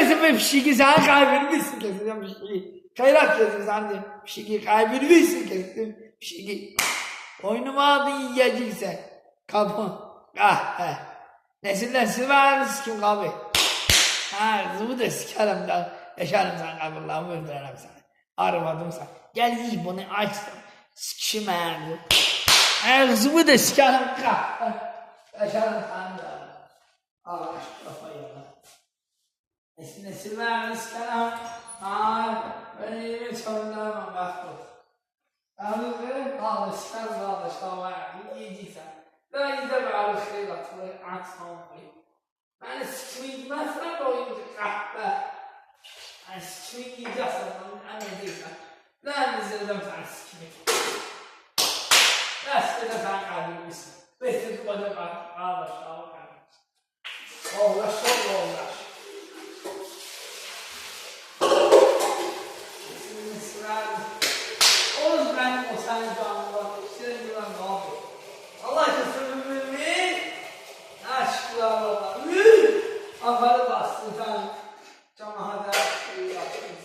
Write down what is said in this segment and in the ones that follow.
Kesin bir pişiki sen kaybetmişsin kesin pişiki. Kayrak kesin sen de pişiki kaybetmişsin kesin pişiki. Boynuma aldın yiyeceksen. Kapı. Kahve. Nesil var kim kapı. Kızımı da sikerim da. Yaşarım sen kapılarımı öldürürüm sana. Aramadım sana. Gel yiy bunu açtım. Sikişim erdi. Kızımı da sikerim kahve. Yaşarım sen da. Allah kafayı yana. Nesil var sikerim. Ben yine çorlarım bak bu. Ağrıları alışkan var. Yiyeceksen. Ben de bir alışkıyla açmam. Ben sikimi gitmezsen oyuncu kahve. Ben sikimi gideceksen ben ne diyeceğim. Ben izledim sen sikimi. Beste de sen kalbimizsin. Beste de bana ağlaş. Ağlaş. Oğuz ben o seni canlılar. Senin güven ne yapıyor? Allah aşkına mümin. Aşklar Allah. Afarı bastın sen. Cemaate yaptın.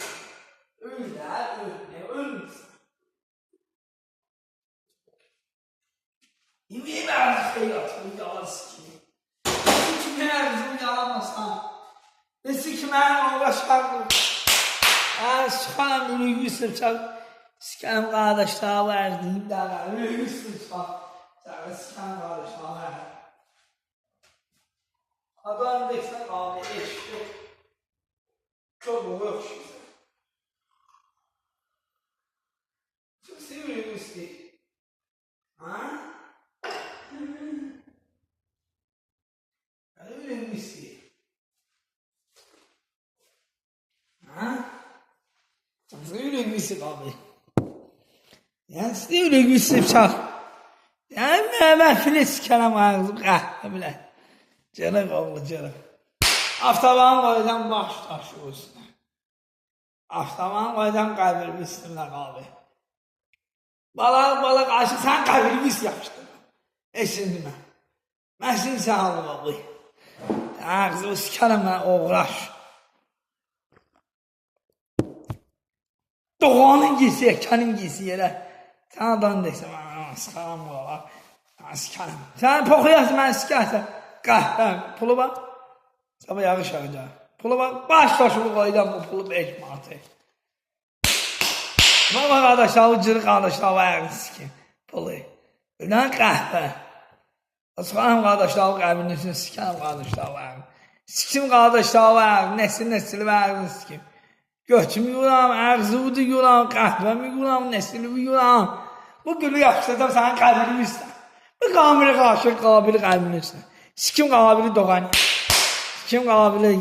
Ne ölmüşsün. Yemeği ben şey yaptım. Yalan sikimi. Sikimi her bizim yalanmasan. Ve sikimi her uğraşardım. Çıkan ürünü sırçak. Sikan kardeşler verdiğim derler. Ürünü sırçak. Sen sikan kardeşler verdiğim. Adam deksen abi eşki. Çok uğraş. Çok seviyorum üstelik. Ha? Öyle mi istiyor? Ha? Öyle mi istiyor abi? Yani size öyle mi istiyor çak? Yani ben filiz kelam ağzım kahve bile. Canım oğlu canım. Aftaban koydan baş taşı olsun. Aftaban koydan kaybetmişsinler abi. Balık aşık sen kaybetmişsin yapıştın. Eşin ben. Ben şimdi sağ olun abi. Ağzımı sikerim ben uğraş. Doğanın giysi, ekkanın giysi yere. Sen adam deysen, sikerim baba. Sikerim. Sen pokuyasın ben sikerim. Kahvem, pulu bak. Sabah yağış yağacak. Pulu bak, baş taşımı koyacağım bu pulu 5 manatı. Baba kardeşler, o cırı kardeşler var sikim. Pulu. Öden kahve. Asıqanım kardeşler, o kahvenin üstüne sikerim kardeşler var. Sikim kardeşler var, nesil var sikim. Götümü yuram, ərzuvdu yuram, kahvemi yuram, nesilimi yuram. Bu gülü yapıştırdım sana kalbini üstüne. Bu kamili karşı kabili kalbini üstüne. Sikim kabili doğan. Sikim kabili